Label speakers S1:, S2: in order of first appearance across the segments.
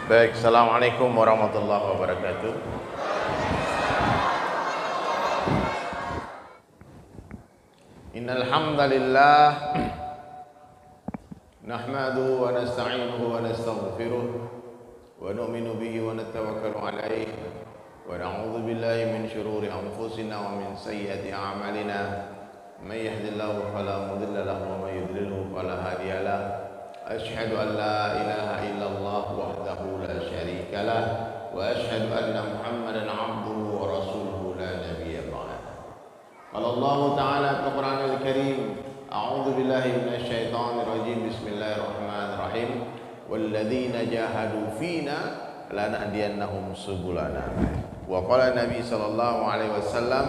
S1: Baik, Assalamualaikum warahmatullahi wabarakatuh. Innal hamdalillah nahmaduhu wa nasta'inuhu wa nastaghfiruh wa nu'minu bihi wa natawakkalu alayhi wa na'udzu billahi min shururi anfusina wa min sayyiati a'malina may yahdihillahu fala mudilla lahu wa may yudlilhu fala hadiya lahu. أشهد أن لا إله إلا الله وحده لا شريك له وأشهد أن محمدا عبده ورسوله لا نبي بعده. قال الله تعالى في القرآن الكريم أعوذ بالله من الشيطان الرجيم بسم الله الرحمن الرحيم والذين جاهدوا فينا لنهدينهم سبلنا. وقال النبي صلى الله عليه وسلم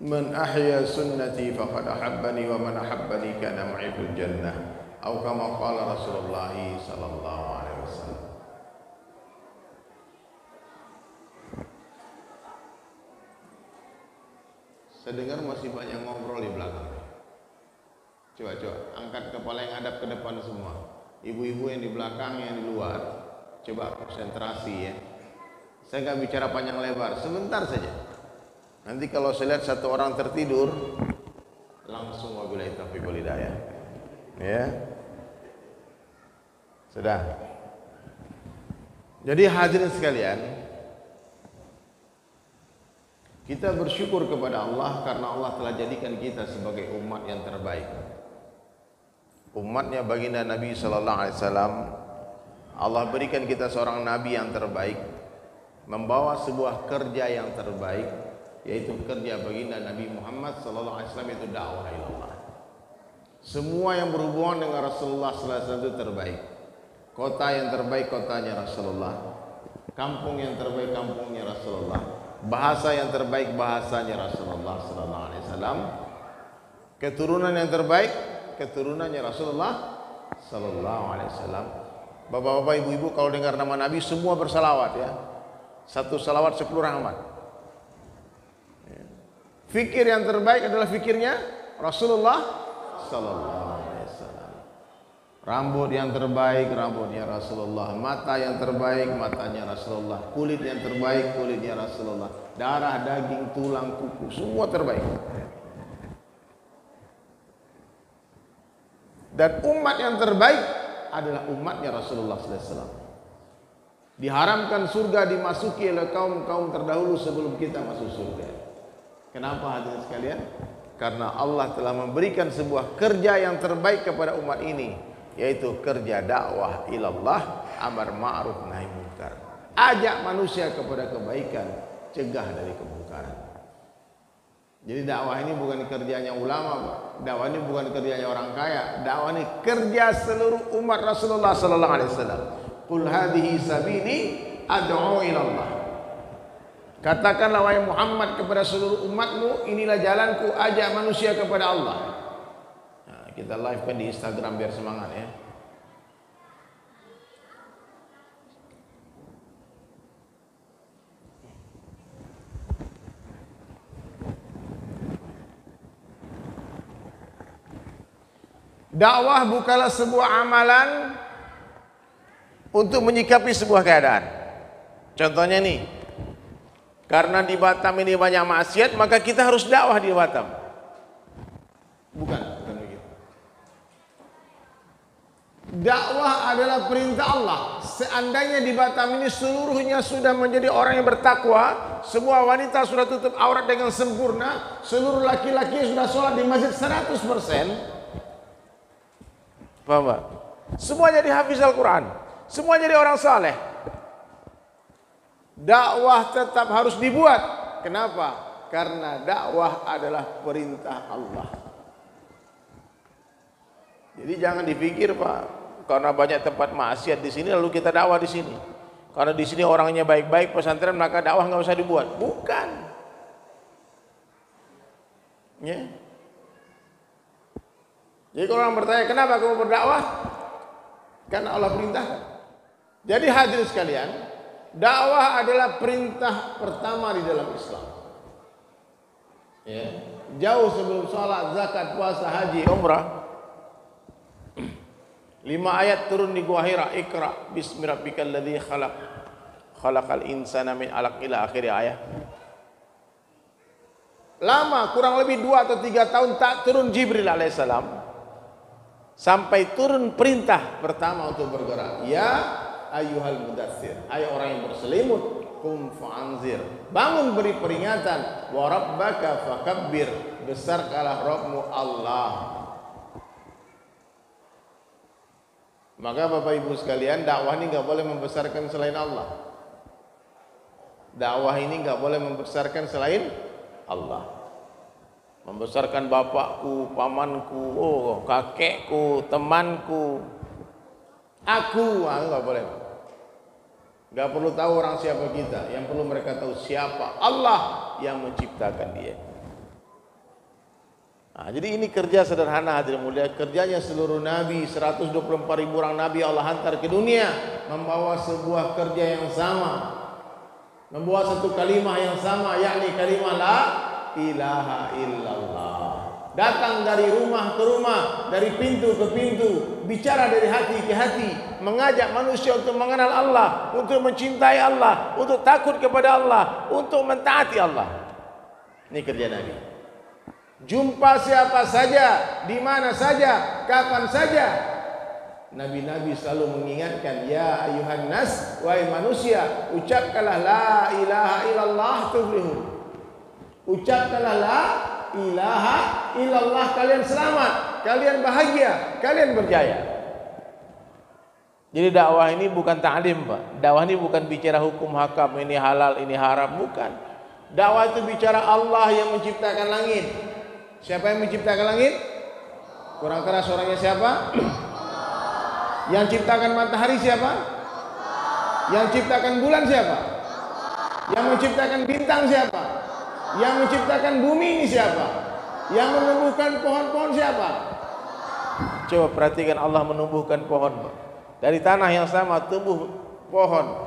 S1: من أحيا سنتي فقد أحبني ومن أحبني كان معي في الجنة أو كما قال رسول الله صلى الله عليه وسلم. Saya dengar masih banyak ngobrol di belakang. Coba angkat kepala yang hadap ke depan semua. Ibu-ibu yang di belakang, yang di luar, coba konsentrasi ya. Saya nggak bicara panjang lebar, sebentar saja. Nanti kalau saya lihat satu orang tertidur, langsung wabillahi taufiq wal hidayah. Ya. Sudah. Jadi hadirin sekalian, kita bersyukur kepada Allah karena Allah telah jadikan kita sebagai umat yang terbaik. Umatnya baginda Nabi sallallahu alaihi wasallam. Allah berikan kita seorang nabi yang terbaik, membawa sebuah kerja yang terbaik, yaitu kerja baginda Nabi Muhammad sallallahu alaihi wasallam, itu dakwah ilallah. Semua yang berhubungan dengan Rasulullah sallallahu alaihi wasallam itu terbaik. Kota yang terbaik kotanya Rasulullah, kampung yang terbaik kampungnya Rasulullah, bahasa yang terbaik bahasanya Rasulullah sallallahu alaihi wasallam, keturunan yang terbaik keturunannya Rasulullah sallallahu alaihi wasallam. Bapak-bapak, ibu-ibu, kalau dengar nama Nabi semua bersalawat ya. Satu salawat 10 rahmat. Fikir yang terbaik adalah fikirnya Rasulullah sallallahu alaihi wasallam. Rambut yang terbaik rambutnya Rasulullah, mata yang terbaik matanya Rasulullah, kulit yang terbaik kulitnya Rasulullah, darah, daging, tulang, kuku semua terbaik. Dan umat yang terbaik adalah umatnya Rasulullah sallallahu alaihi wasallam. Diharamkan surga dimasuki oleh kaum-kaum terdahulu sebelum kita masuk surga. Kenapa hadirin sekalian? Karena Allah telah memberikan sebuah kerja yang terbaik kepada umat ini, yaitu kerja dakwah ilallah, amar ma'ruf nahi munkar. Ajak manusia kepada kebaikan, cegah dari kemungkaran. Jadi dakwah ini bukan kerjanya ulama, Pak. Dakwah ini bukan kerjanya orang kaya. Dakwah ini kerja seluruh umat Rasulullah sallallahu alaihi wasallam. Qul hadhihi sabili ad'u ilallah. Katakanlah wahai Muhammad kepada seluruh umatmu, inilah jalanku, ajak manusia kepada Allah. Nah, kita live kan di Instagram biar semangat ya. Dakwah bukanlah sebuah amalan untuk menyikapi sebuah keadaan. Contohnya nih, karena di Batam ini banyak maksiat, maka kita harus dakwah di Batam. Bukan begitu. Dakwah adalah perintah Allah. Seandainya di Batam ini seluruhnya sudah menjadi orang yang bertakwa, semua wanita sudah tutup aurat dengan sempurna, seluruh laki-laki sudah sholat di masjid 100%. Paham Pak? Semua jadi hafiz Al-Quran, semua jadi orang saleh. Dakwah tetap harus dibuat. Kenapa? Karena dakwah adalah perintah Allah. Jadi jangan dipikir Pak, karena banyak tempat maksiat di sini lalu kita dakwah di sini. Karena di sini orangnya baik-baik pesantren maka dakwah nggak usah dibuat. Bukan. Ya. Jadi kalau orang bertanya kenapa kamu berdakwah? Karena Allah perintahkan. Jadi hadirin sekalian, dakwah adalah perintah pertama di dalam Islam. Ya. Jauh sebelum sholat, zakat, puasa, haji, umrah. 5 ayat turun di Gua Hira. Iqra bismi rabbikal ladzi khalaq. Khalaqal insana min 'alaq ila akhir ayat. Lama, kurang lebih 2 atau 3 tahun tak turun Jibril alaihissalam. Sampai turun perintah pertama untuk bergerak. Ya ayyuhal mudaththir, hai orang yang berselimut, qum fa'anzir, bangun beri peringatan, wa rabbaka fakabbir, besarkanlah Rabbmu Allah. Maka Bapak Ibu sekalian, dakwah ini enggak boleh membesarkan selain Allah. Dakwah ini enggak boleh membesarkan selain Allah. Membesarkan bapakku, pamanku, kakekku, temanku, aku, enggak boleh. Enggak perlu tahu orang siapa kita. Yang perlu mereka tahu siapa Allah yang menciptakan dia. Nah, jadi ini kerja sederhana hadirin mulia. Kerjanya seluruh nabi, 124.000 orang nabi Allah hantar ke dunia, membawa sebuah kerja yang sama, membawa satu kalimah yang sama, yakni kalimah la ilaha illallah. Datang dari rumah ke rumah, dari pintu ke pintu, bicara dari hati ke hati, mengajak manusia untuk mengenal Allah, untuk mencintai Allah, untuk takut kepada Allah, untuk mentaati Allah. Ini kerja Nabi. Jumpa siapa saja, di mana saja, kapan saja, Nabi-Nabi selalu mengingatkan, ya ayuhan nas, wahai manusia, ucapkanlah la ilaha illallah tuflihun. Ucapkanlah la ilaha illallah, kalian selamat, kalian bahagia, kalian berjaya. Jadi dakwah ini bukan ta'lim, Pak. Dakwah ini bukan bicara hukum hakam, ini halal, ini haram, bukan. Dakwah itu bicara Allah yang menciptakan langit. Siapa yang menciptakan langit? Kurang keras suaranya siapa? Yang ciptakan matahari siapa? Yang ciptakan bulan siapa? Yang menciptakan bintang siapa? Yang menciptakan bumi ini siapa? Yang menumbuhkan pohon-pohon siapa? Coba perhatikan, Allah menumbuhkan pohon, Pak. Dari tanah yang sama tumbuh pohon.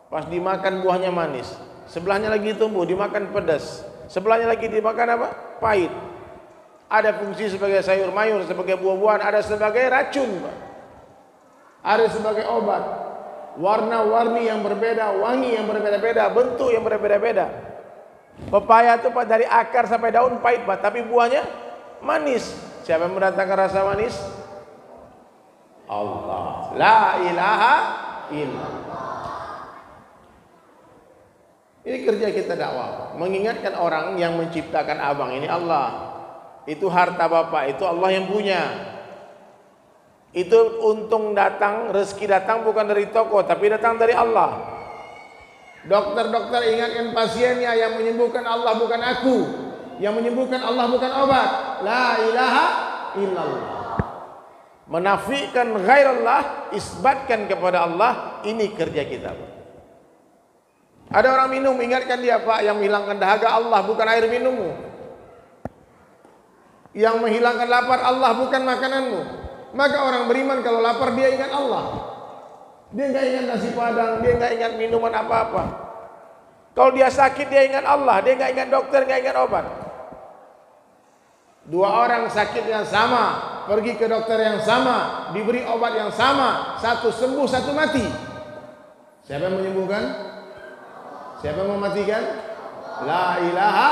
S1: Pas dimakan buahnya manis, sebelahnya lagi tumbuh dimakan pedas, sebelahnya lagi dimakan apa? Pahit. Ada fungsi sebagai sayur mayur, sebagai buah-buahan, ada sebagai racun, Pak. Ada sebagai obat. Warna-warni yang berbeda, wangi yang berbeda-beda, bentuk yang berbeda-beda. Pepaya itu, Pak, dari akar sampai daun pahit, Pak, tapi buahnya manis. Siapa yang mendatangkan rasa manis? Allah. La ilaha illallah. Ini kerja kita dakwah, mengingatkan orang yang menciptakan abang ini Allah. Itu harta bapak, itu Allah yang punya. Itu untung datang, rezeki datang bukan dari toko, tapi datang dari Allah. Dokter-dokter ingatkan pasiennya, yang menyembuhkan Allah bukan aku, yang menyembuhkan Allah bukan obat. La ilaha illallah. Menafikan ghairallah, isbatkan kepada Allah. Ini kerja kita, Pak. Ada orang minum, ingatkan dia, Pak, yang menghilangkan dahaga Allah bukan air minummu. Yang menghilangkan lapar Allah bukan makananmu. Maka orang beriman kalau lapar dia ingat Allah. Dia enggak ingat nasi padang, dia enggak ingat minuman apa-apa. Kalau dia sakit dia ingat Allah, dia enggak ingat dokter, enggak ingat obat. Dua orang sakit yang sama, pergi ke dokter yang sama, diberi obat yang sama, satu sembuh, satu mati. Siapa yang menyembuhkan? Siapa yang mematikan? La ilaha.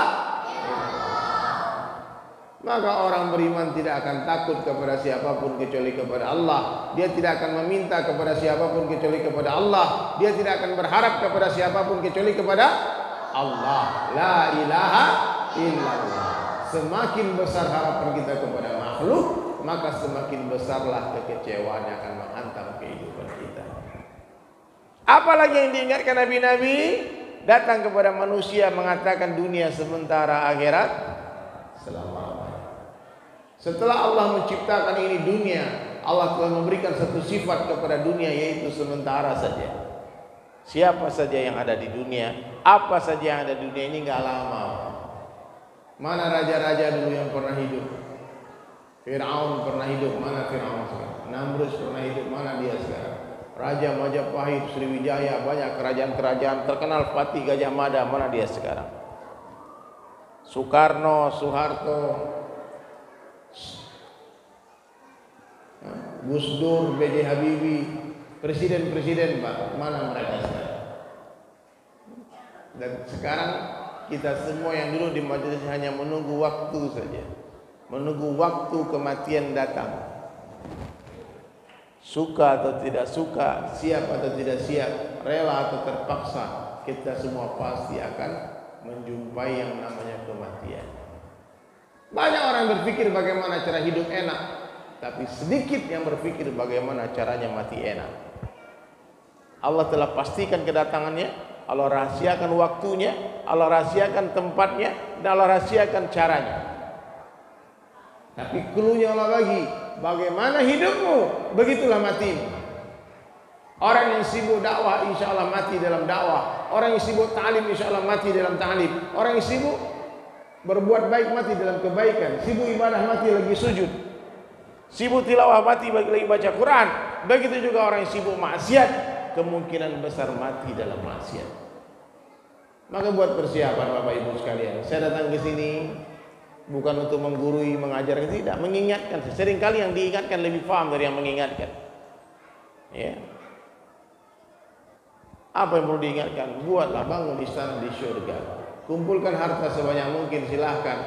S1: Maka orang beriman tidak akan takut kepada siapapun kecuali kepada Allah. Dia tidak akan meminta kepada siapapun kecuali kepada Allah. Dia tidak akan berharap kepada siapapun kecuali kepada Allah. La ilaha illallah. Semakin besar harapan kita kepada makhluk, maka semakin besarlah kekecewaan yang akan menghantam kehidupan kita. Apalagi yang diingatkan Nabi-Nabi? Datang kepada manusia mengatakan dunia sementara, akhirat selama-lamanya. Setelah Allah menciptakan ini dunia, Allah telah memberikan satu sifat kepada dunia, yaitu sementara saja. Siapa saja yang ada di dunia, apa saja yang ada di dunia ini enggak lama. Mana raja-raja dulu yang pernah hidup? Fir'aun pernah hidup, mana Fir'aun sekarang? Namrud pernah hidup, mana dia sekarang? Raja Majapahit, Sriwijaya, banyak kerajaan-kerajaan terkenal, Fatih Gajah Mada, mana dia sekarang? Soekarno, Soeharto, Gus Dur, B.J. Habibie, presiden-presiden Pak, mana mereka sekarang? Dan sekarang kita semua yang dulu di majelis hanya menunggu waktu saja, menunggu waktu kematian datang. Suka atau tidak suka, siap atau tidak siap, rela atau terpaksa, kita semua pasti akan menjumpai yang namanya kematian. Banyak orang berpikir bagaimana cara hidup enak, tapi sedikit yang berpikir bagaimana caranya mati enak. Allah telah pastikan kedatangannya, Allah rahasiakan waktunya, Allah rahasiakan tempatnya, dan Allah rahasiakan caranya. Tapi cluenya Allah bagi, bagaimana hidupmu, begitulah matimu. Orang yang sibuk dakwah insya Allah mati dalam dakwah. Orang yang sibuk ta'lim insya Allah mati dalam ta'lim. Orang yang sibuk berbuat baik mati dalam kebaikan. Sibuk ibadah mati lagi sujud. Sibuk tilawah mati lagi baca Quran. Begitu juga orang yang sibuk maksiat, kemungkinan besar mati dalam maksiat. Maka buat persiapan Bapak Ibu sekalian. Saya datang ke sini bukan untuk menggurui, mengajarkan, tidak, mengingatkan. Seringkali yang diingatkan lebih paham dari yang mengingatkan. Ya. Apa yang perlu diingatkan? Buatlah, bangun istana di surga. Kumpulkan harta sebanyak mungkin, silahkan.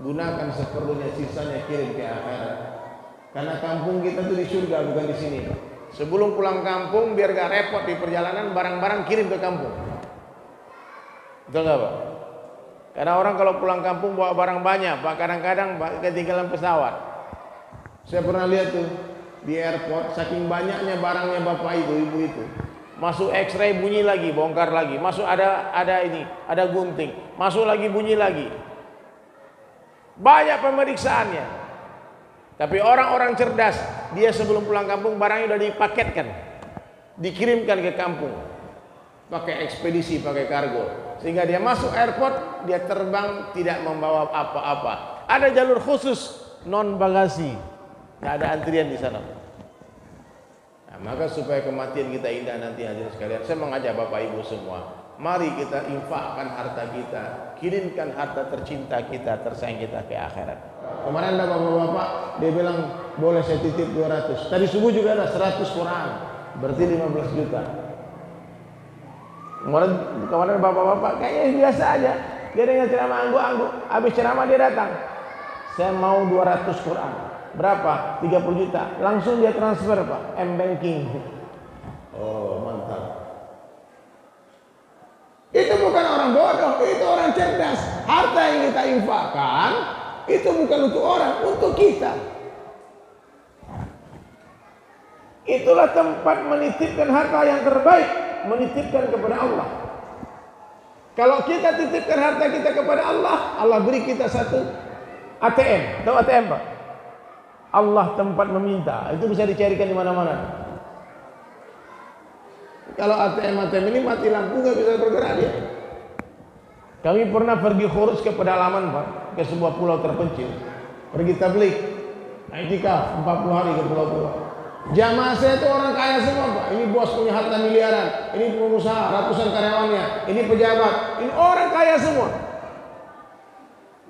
S1: Gunakan seperlunya, sisanya kirim ke akhirat. Karena kampung kita tuh di surga, bukan di sini. Sebelum pulang kampung, biar gak repot di perjalanan, barang-barang kirim ke kampung. Betul gak Pak? Karena orang kalau pulang kampung bawa barang banyak, Pak, kadang-kadang ketinggalan pesawat. Saya pernah lihat tuh di airport, saking banyaknya barangnya bapak itu, ibu itu. Masuk X-ray bunyi lagi, bongkar lagi. Masuk ada gunting, masuk lagi bunyi lagi. Banyak pemeriksaannya. Tapi orang-orang cerdas, dia sebelum pulang kampung barangnya udah dipaketkan, dikirimkan ke kampung, pakai ekspedisi, pakai kargo. Sehingga dia masuk airport, dia terbang tidak membawa apa-apa. Ada jalur khusus non bagasi, nggak ada antrian di sana. Nah, maka supaya kematian kita indah nanti hadirin sekalian, saya mengajak Bapak Ibu semua, mari kita infakkan harta kita, kirimkan harta tercinta kita, tersayang kita ke akhirat. Kemarin ada bapak-bapak, dia bilang boleh saya titip 200. Tadi subuh juga ada 100 Quran, berarti 15 juta. Kemarin bapak-bapak kayaknya biasa aja. Dia dengan ceramah angguk-angguk, habis ceramah dia datang. Saya mau 200 Quran. Berapa? 30 juta. Langsung dia transfer Pak, M-Banking. Oh mantap. Itu bukan orang bodoh, itu orang cerdas. Harta yang kita infakkan itu bukan untuk orang, untuk kita. Itulah tempat menitipkan harta yang terbaik, menitipkan kepada Allah. Kalau kita titipkan harta kita kepada Allah, Allah beri kita satu ATM. Tahu ATM Pak? Allah tempat meminta. Itu bisa dicarikan di mana-mana. Kalau ATM ini mati lampu nggak bisa bergerak dia. Kami pernah pergi khurus ke pedalaman Pak, ke sebuah pulau terpencil. Pergi tabligh, i'tikaf 40 hari ke pulau-pulau. Jamaah saya itu orang kaya semua Pak. Ini bos punya harta miliaran, ini pengusaha, ratusan karyawannya, ini pejabat, ini orang kaya semua.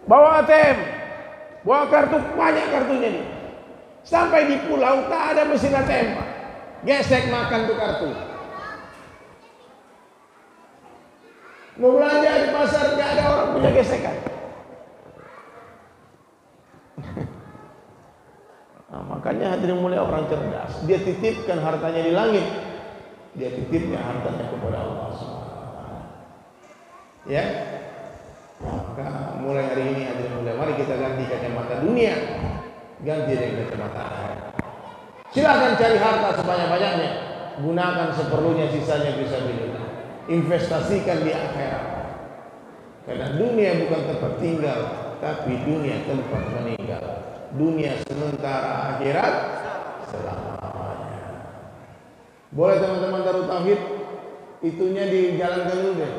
S1: Bawa ATM, bawa kartu, banyak kartunya nih. Sampai di pulau tak ada mesin ATM Pak. Gesek makan tuh kartu. Mau belanja di pasar nggak ada orang punya gesekan. Nah, makanya hadirin mulia orang cerdas, dia titipkan hartanya di langit, dia titipnya hartanya kepada Allah SWT. Ya, maka mulai hari ini hadirin mulia, mari kita ganti kacamata dunia, ganti dengan kacamata akhirat. Silakan cari harta sebanyak-banyaknya, gunakan seperlunya, sisanya bisa bila. Investasikan di akhirat. Karena dunia bukan tempat tinggal, tapi dunia tempat meninggal. Dunia sementara, akhirat selamanya. Boleh teman-teman Darut Tauhid itunya dijalankan dulu deh.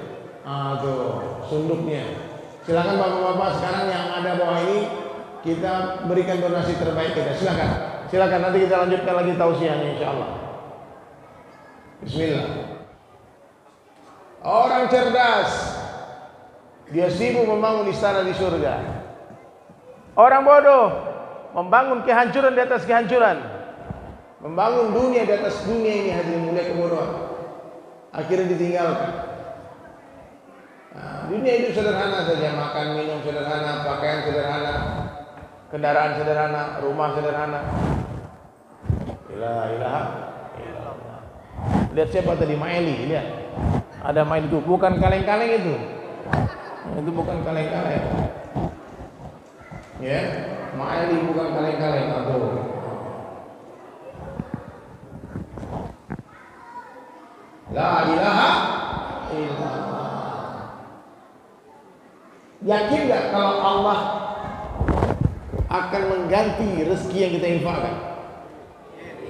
S1: Tuh sunduknya. Silakan bapak-bapak sekarang yang ada bawah ini, kita berikan donasi terbaik kita. Silakan nanti kita lanjutkan lagi tausiahnya insyaallah. Bismillah. Orang cerdas, dia sibuk membangun istana di surga. Orang bodoh
S2: membangun kehancuran di atas kehancuran,
S1: membangun dunia di atas dunia ini hadirin mulia kebodohan. Akhirnya ditinggalkan. Nah, dunia itu sederhana saja, makan minum sederhana, pakaian sederhana, kendaraan sederhana, rumah sederhana. La ilaha illallah. Lihat siapa tadi, Maeli, lihat. Ada Maeli itu, bukan kaleng-kaleng itu. Itu bukan kaleng-kaleng. Ya, Maeli bukan kaleng-kaleng. Aduh. La ilaha illallah. Yakin gak kalau Allah akan mengganti rezeki yang kita infakkan?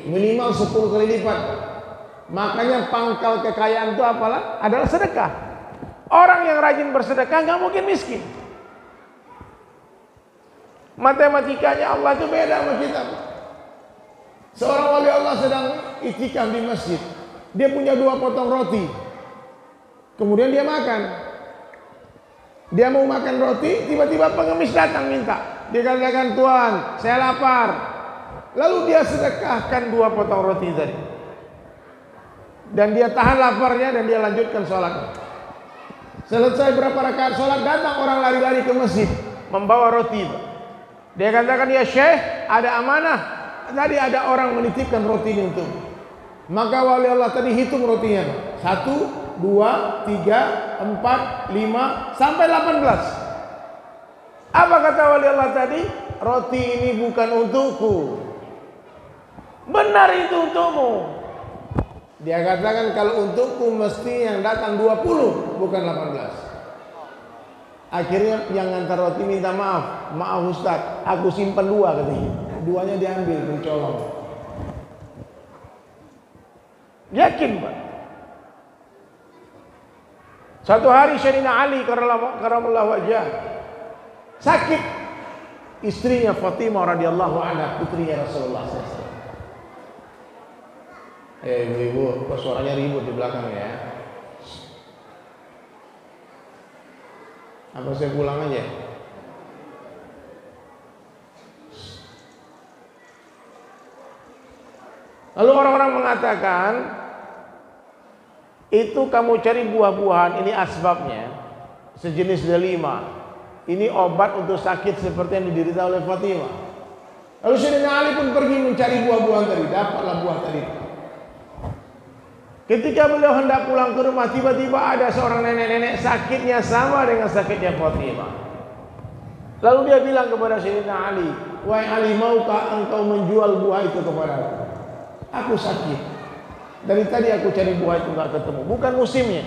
S1: Minimal 10 kali lipat. Makanya pangkal kekayaan itu apalah? Adalah sedekah. Orang yang rajin bersedekah gak mungkin miskin. Matematikanya Allah itu beda sama kita. Seorang wali Allah sedang iktikaf di masjid. Dia punya 2 potong roti. Kemudian dia makan. Dia mau makan roti, tiba-tiba pengemis datang minta. Dia katakan, "Tuan, saya lapar." Lalu dia sedekahkan 2 potong roti tadi. Dan dia tahan laparnya dan dia lanjutkan sholatnya. Selesai berapa rakaat sholat, datang orang lari-lari ke masjid membawa roti. Dia katakan, "Ya Syekh, ada amanah. Tadi ada orang menitipkan roti ini untuk." Maka wali Allah tadi hitung rotinya. 1, 2, 3, 4, 5 sampai 18. Apa kata wali Allah tadi? Roti ini bukan untukku. Benar itu untukmu. Dia katakan kalau untukku mesti yang datang 20 bukan 18. Akhirnya yang ngantar roti minta maaf. "Maaf Ustaz, aku simpan 2," katanya. 2-nya diambil, mencolong. Yakin Pak. Satu hari Sayyidina Ali karramallahu wajhah sakit. Istrinya Fatimah radhiyallahu anha, putrinya Rasulullah SAW. Ibu-ibu, kok suaranya ribut di belakang ya? Apa saya pulang aja? Lalu orang-orang mengatakan, itu kamu cari buah-buahan, ini asbabnya, sejenis delima. Ini obat untuk sakit seperti yang diderita oleh Fatimah. Lalu Sayyidina Ali pun pergi mencari buah-buahan tadi, dapatlah buah tadi. Ketika beliau hendak pulang ke rumah, tiba-tiba ada seorang nenek-nenek sakitnya sama dengan sakitnya Fatimah. Lalu dia bilang kepada Sayyidina Ali, "Wahai Ali, maukah engkau menjual buah itu kepadaku? Aku sakit. Dari tadi aku cari buah itu enggak ketemu. Bukan musimnya."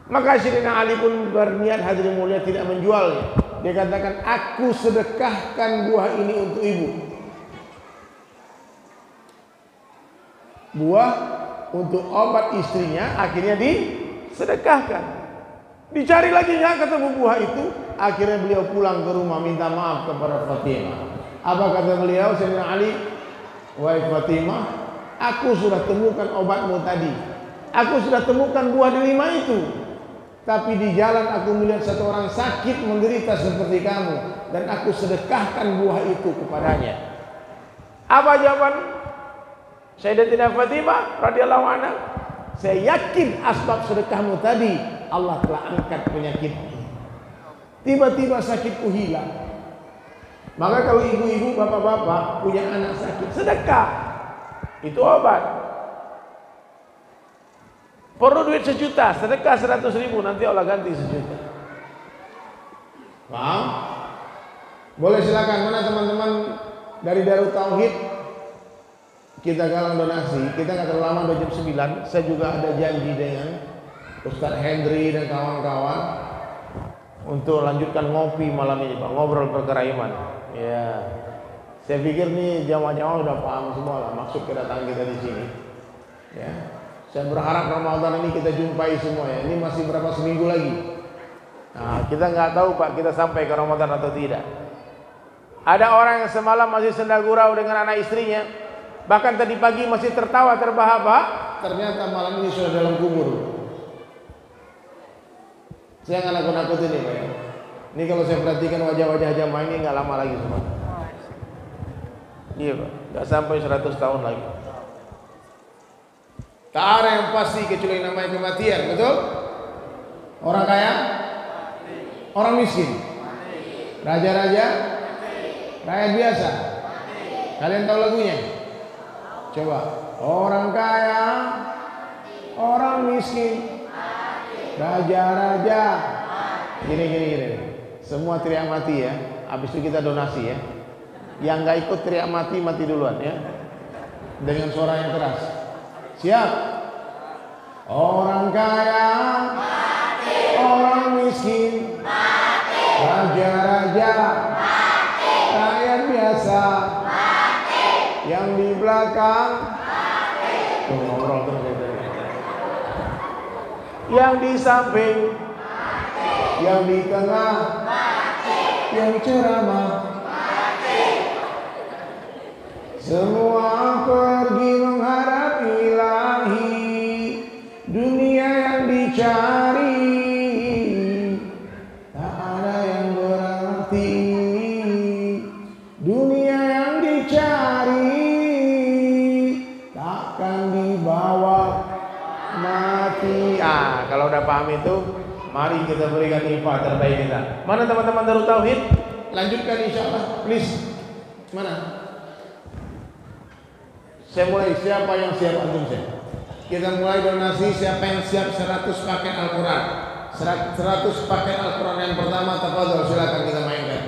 S1: Maka Sayyidina Ali pun berniat hadirin mulia tidak menjualnya. Dia katakan, "Aku sedekahkan buah ini untuk ibu." Buah untuk obat istrinya akhirnya disedekahkan. Dicari lagi nggak ketemu buah itu. Akhirnya beliau pulang ke rumah minta maaf kepada Fatimah. Apa kata beliau? Sayyidina Ali, "Wahai Fatimah, aku sudah temukan obatmu tadi. Aku sudah temukan buah delima itu. Tapi di jalan aku melihat satu orang sakit menderita seperti kamu. Dan aku sedekahkan buah itu kepadanya." Apa jawaban Sayyidatina Fatimah radhiyallahu anha? "Saya yakin asbab sedekahmu tadi Allah telah angkat penyakitmu. Tiba-tiba sakitku hilang." Maka kalau ibu-ibu, bapak-bapak punya anak sakit, sedekah. Itu obat. Perlu duit 1 juta, sedekah 100.000, nanti Allah ganti 1 juta. Paham? Boleh silakan, mana teman-teman dari Darut Tauhid? Kita galang donasi. Kita nggak terlalu lama, udah jam 9. Saya juga ada janji dengan Ustadz Hendri dan kawan-kawan untuk lanjutkan ngopi malam ini, Pak. Ngobrol perkara iman. Ya, saya pikir nih jamaah-jamaah udah paham semua lah maksud kedatangan kita di sini. Ya, saya berharap Ramadan ini kita jumpai semua ya. Ini masih berapa seminggu lagi. Nah, kita nggak tahu Pak, kita sampai ke Ramadan atau tidak. Ada orang yang semalam masih senda gurau dengan anak istrinya, bahkan tadi pagi masih tertawa terbahak-bahak, ternyata malam ini sudah dalam kubur. Saya nggak nakut-nakut ini Pak. Ini kalau saya perhatikan wajah-wajah jamaah ini nggak lama lagi semua.
S2: Iya Pak, nggak sampai 100 tahun lagi.
S1: Tak ada yang pasti kecuali namanya kematian, betul? Orang kaya? Orang miskin? Raja-raja? Rakyat biasa? Kalian tahu lagunya? Coba. Orang kaya, orang miskin, raja-raja. Gini. Semua teriak mati ya. Habis itu kita donasi ya. Yang nggak ikut teriak mati duluan ya. Dengan suara yang keras. Siap? Orang kaya, orang miskin, raja-raja, rakyat biasa, yang di belakang, tuh ngobrol terus ya. Yang di samping, yang di tengah, yang ceramah, semua pergi menghadap ilahi. Dunia yang dicari, tak ada yang berarti. Dunia yang dicari, takkan dibawa mati. Kalau udah paham itu, mari kita berikan infak terbaik kita. Mana teman-teman Darut Tauhid? Lanjutkan insyaallah, please. Mana? Saya mulai, siapa yang siap antum saya? Kita mulai donasi, siapa yang siap 100 paket Al-Quran. 100 paket Al-Quran yang pertama, tafadhol silakan kita mainkan.